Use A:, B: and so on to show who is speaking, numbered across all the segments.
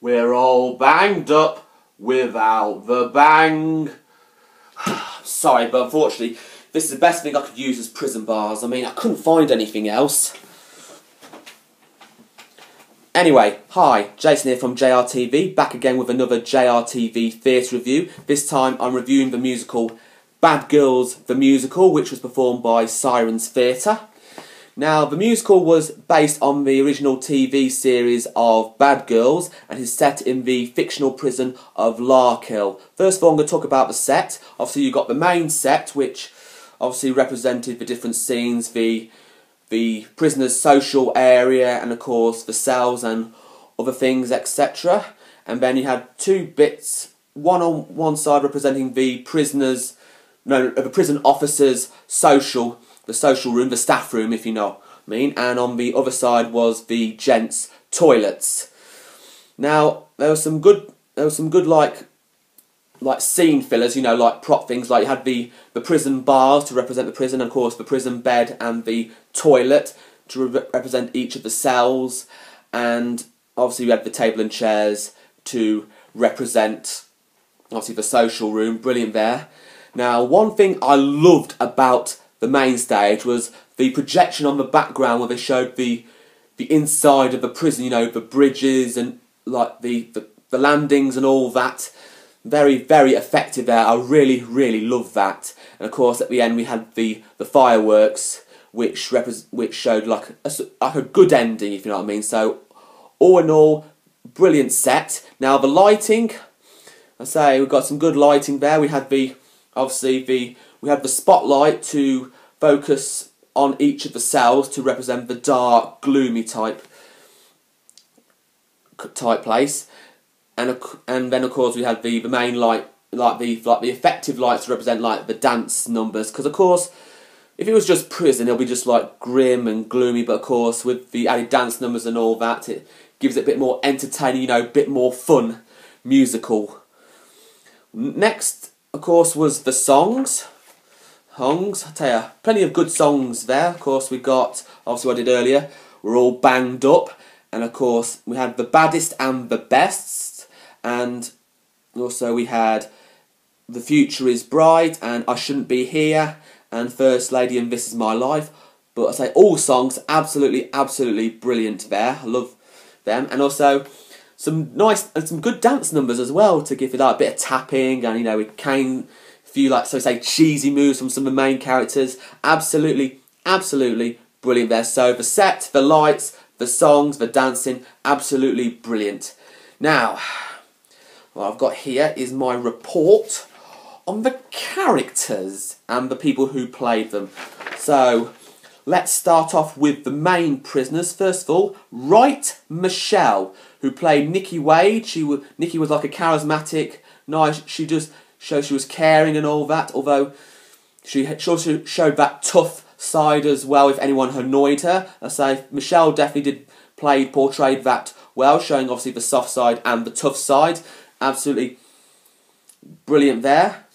A: We're all banged up without the bang. Sorry, but unfortunately, this is the best thing I could use as prison bars. I mean, I couldn't find anything else. Anyway, hi, Jason here from JRTV, back again with another JRTV theatre review. This time I'm reviewing the musical Bad Girls the Musical, which was performed by Sirens Theatre. Now, the musical was based on the original TV series of Bad Girls and is set in the fictional prison of Larkhill. First of all, I'm going to talk about the set. Obviously, you've got the main set, which obviously represented the different scenes, the prisoner's social area, and of course the cells and other things, etc. And then you had two bits, one on one side representing the prison officers' the social room, the staff room, if you know what I mean, and on the other side was the gents' toilets. Now there was some good like scene fillers, you know, like prop things, like you had the prison bars to represent the prison, and of course the prison bed and the toilet to represent each of the cells, and obviously we had the table and chairs to represent obviously the social room. Brilliant there. Now, one thing I loved about the main stage was the projection on the background where they showed the inside of the prison, you know, the bridges and like the landings and all that. Very, very effective there. I really, really loved that. And of course, at the end we had the fireworks, which showed like a good ending, if you know what I mean. So, all in all, brilliant set. Now the lighting, I say we've got some good lighting there. We had we had the spotlight to focus on each of the cells to represent the dark, gloomy type place. And then of course we had the main light, like the effective lights to represent like the dance numbers, because of course if it was just prison it'll be just like grim and gloomy, but of course with the added dance numbers and all that, it gives it a bit more entertaining, you know, a bit more fun musical. Next of course was the songs. I tell you, plenty of good songs there. Of course we got, obviously what I did earlier, We're All Banged Up, and of course we had The Baddest and the Best, and also we had The Future is Bright and I Shouldn't Be Here and First Lady and This Is My Life. But I say all songs absolutely brilliant there. I love them. And also some nice and some good dance numbers as well to give it that bit of tapping, and you know, it came a few like, so say, cheesy moves from some of the main characters. Absolutely brilliant there. So the set, the lights, the songs, the dancing, absolutely brilliant. Now, what I've got here is my report on the characters and the people who played them. So, let's start off with the main prisoners. First of all, Wright Michelle, who played Nikki Wade. Nikki was like a charismatic, nice, she just showed she was caring and all that, although she also showed that tough side as well if anyone annoyed her. I say Michelle definitely portrayed that well, showing obviously the soft side and the tough side. Absolutely brilliant there.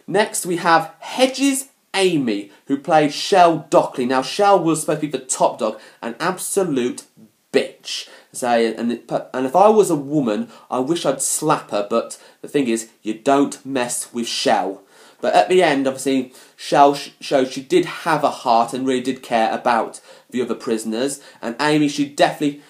A: Next we have Hedges Amy, who played Shell Dockley. Now Shell was supposed to be the top dog, an absolute bitch. And if I was a woman, I wish I'd slap her, but the thing is, you don't mess with Shell. But at the end, obviously, Shell showed she did have a heart and really did care about the other prisoners. And Amy, she definitely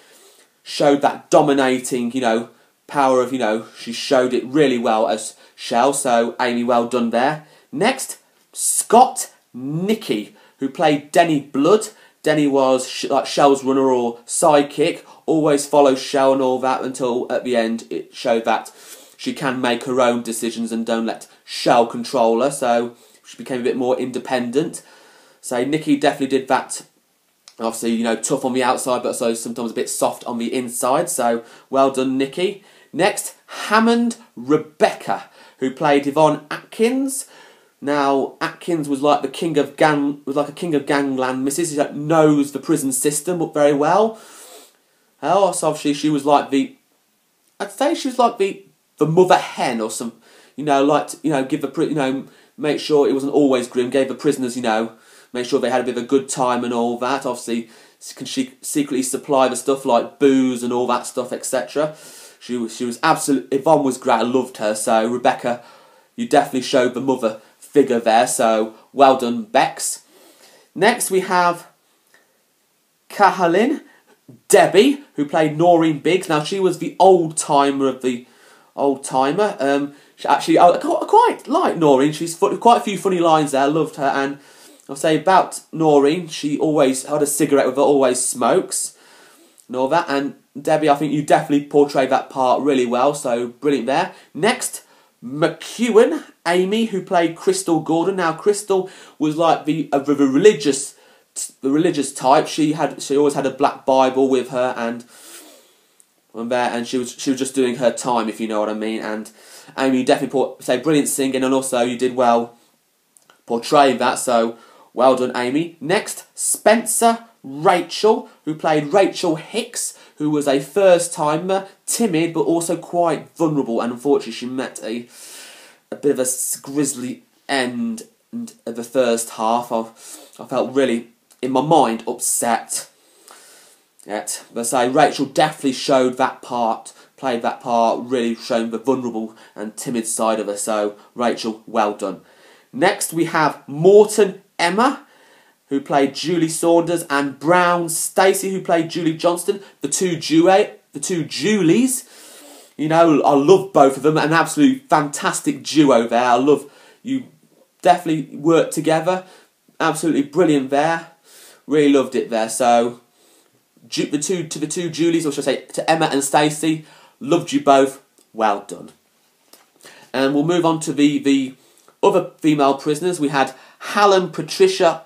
A: showed that dominating, you know, power of, you know, she showed it really well as Shell. So Amy, well done there. Next, Scott Nicky, who played Denny Blood. Denny was like Shell's runner or sidekick, always follows Shell and all that, until at the end it showed that she can make her own decisions and don't let Shell control her, so she became a bit more independent. So Nikki definitely did that, obviously, you know, tough on the outside, but so sometimes a bit soft on the inside, so well done, Nikki. Next, Hammond Rebecca, who played Yvonne Atkins. Now, Atkins was like a king of gangland missus. He knows the prison system very well. So obviously she was like I'd say she was like the mother hen or some, you know, like to, you know, give the, you know, make sure it wasn't always grim. Gave the prisoners, you know, make sure they had a bit of a good time and all that. Obviously, can she secretly supply the stuff like booze and all that stuff, etc. She was absolutely, Yvonne was great, I loved her. So Rebecca, you definitely showed the mother figure there, so well done, Bex. Next we have Kahalin, Debbie, who played Noreen Biggs. Now she was the old-timer of the old-timer. Actually, I quite like Noreen. She's quite a few funny lines there, I loved her. And I'll say about Noreen, she always had a cigarette with her, always smokes, and all that. And Debbie, I think you definitely portrayed that part really well, so brilliant there. Next, McEwen, Amy, who played Crystal Gordon. Now Crystal was like the religious type. She always had a black Bible with her, and she was just doing her time, if you know what I mean. And Amy, you definitely say brilliant singing, and also you did well portraying that, so well done, Amy. Next, Spencer Rachel, who played Rachel Hicks, who was a first-timer, timid, but also quite vulnerable, and unfortunately she met a bit of a grisly end of the first half. I felt really, in my mind, upset. Yet, but I say Rachel definitely showed that part, played that part, really showing the vulnerable and timid side of her, so Rachel, well done. Next we have Morton Emma, who played Julie Saunders, and Brown Stacey, who played Julie Johnston. The two Julies. You know, I love both of them. An absolute fantastic duo there. I love you. Definitely worked together. Absolutely brilliant there. Really loved it there. So the two Julies, or should I say to Emma and Stacey, loved you both. Well done. And we'll move on to the other female prisoners. We had Helen Patricia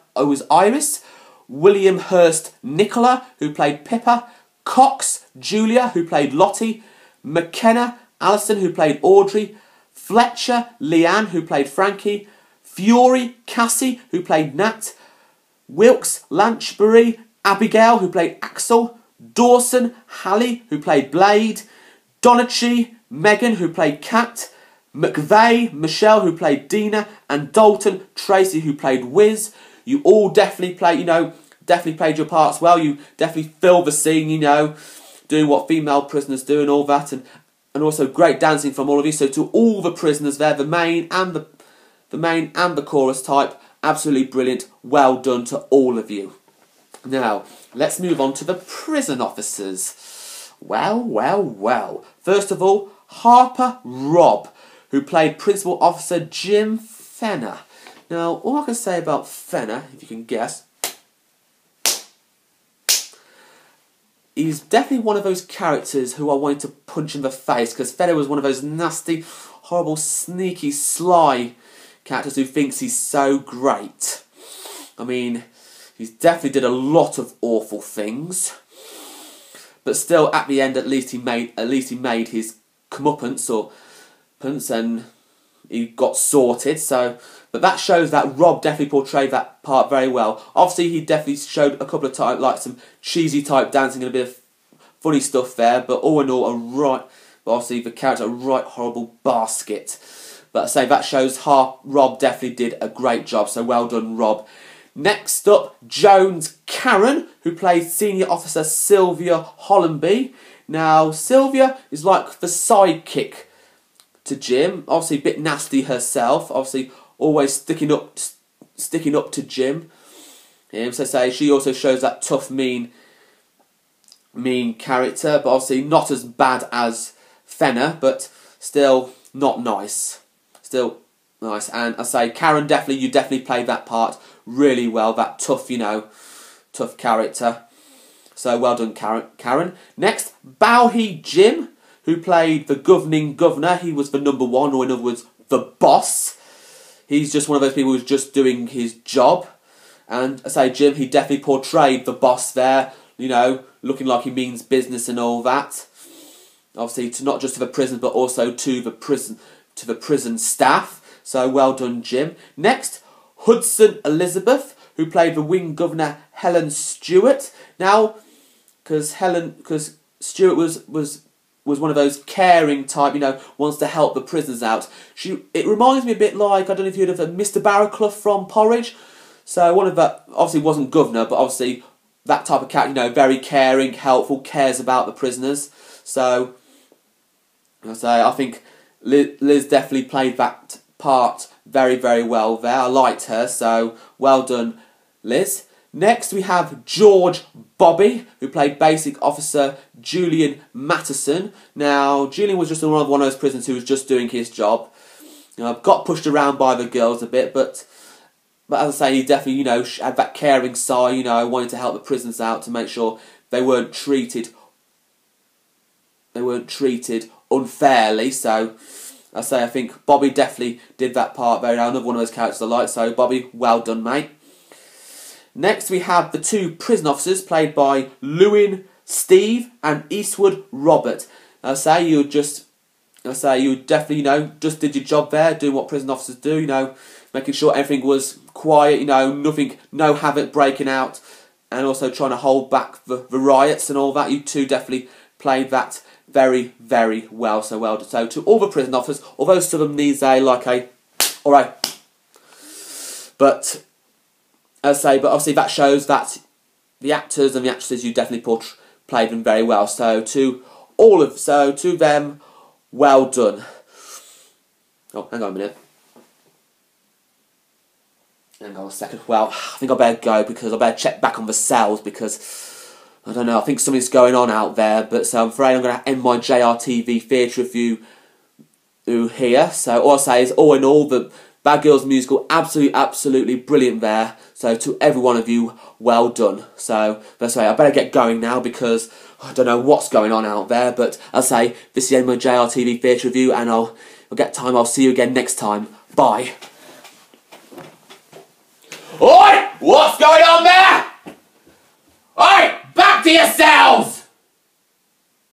A: Iris, William Hurst Nicola, who played Pippa, Cox Julia, who played Lottie, McKenna Alison, who played Audrey, Fletcher Leanne, who played Frankie, Fury Cassie, who played Nat, Wilkes Lanchbury Abigail, who played Axel, Dawson Hallie, who played Blade, Donachi Megan, who played Kat, McVeigh Michelle, who played Dina, and Dalton Tracy, who played Wiz. You all definitely definitely played your parts well. You definitely filled the scene, you know, doing what female prisoners do and all that, and also great dancing from all of you. So to all the prisoners there, the main and the chorus type, absolutely brilliant. Well done to all of you. Now let's move on to the prison officers. Well. First of all, Harper Robb, who played Principal Officer Jim Fenner. Now, all I can say about Fenner, if you can guess, he's definitely one of those characters who I wanted to punch in the face, because Fenner was one of those nasty, horrible, sneaky, sly characters who thinks he's so great. I mean, he definitely did a lot of awful things, but still, at the end, at least he made his comeuppance and he got sorted. So, but that shows that Rob definitely portrayed that part very well. Obviously, he definitely showed a couple of times like some cheesy type dancing and a bit of funny stuff there. But all in all, but obviously the character a right horrible basket. But I say that shows Rob definitely did a great job. So well done, Rob. Next up, Jones Karen, who plays Senior Officer Sylvia Hollenby. Now, Sylvia is like the sidekick to Jim. Obviously a bit nasty herself. Obviously always sticking up to Jim. So say she also shows that tough, mean character, but obviously not as bad as Fenner, but still not nice. Still nice. And I say Karen, you definitely played that part really well. That tough, tough character. So well done, Karen. Next, Bowhee Jim, who played the governing governor. He was the number one, or in other words, the boss. He's just one of those people who's just doing his job. And I say Jim, he definitely portrayed the boss there, looking like he means business and all that. Obviously, not just to the prison, but also to the prison staff. So well done, Jim. Next, Hudson Elizabeth, who played the wing governor Helen Stewart. Now, because Stewart was one of those caring type, wants to help the prisoners out. It reminds me a bit like, I don't know if you'd have heard of Mr. Barraclough from Porridge. So one of the, obviously wasn't governor, but obviously that type of character, very caring, helpful, cares about the prisoners. So I think Liz definitely played that part very, very well there. I liked her, so well done, Liz. Next we have George Bobby, who played Basic Officer Julian Matteson. Now, Julian was just one of those prisoners who was just doing his job. Got pushed around by the girls a bit, but as I say, he definitely, had that caring side, wanting to help the prisoners out to make sure they weren't treated unfairly. So, I think Bobby definitely did that part very well. Another one of those characters I like. So, Bobby, well done, mate. Next, we have the two prison officers played by Lewin Steve and Eastwood Robert. You definitely, just did your job there, doing what prison officers do, making sure everything was quiet, nothing, no havoc breaking out, and also trying to hold back the riots and all that. You two definitely played that very, very well, so well done. So to all the prison officers, although some of them needs alright. But obviously that shows that the actors and the actresses, you definitely played them very well. So to them, well done. Oh, hang on a minute. Hang on a second. Well, I think I better go because I better check back on the cells because I don't know. I think something's going on out there. But so I'm afraid I'm going to end my JRTV theatre review here. So all I say is, all in all, the Bad Girls musical, absolutely brilliant there. So to every one of you, well done. So that's why I better get going now because I don't know what's going on out there. But as I say, this is the end of my JRTV theatre review, and I'll get time. I'll see you again next time. Bye. Oi! What's going on there? Oi! Back to yourselves!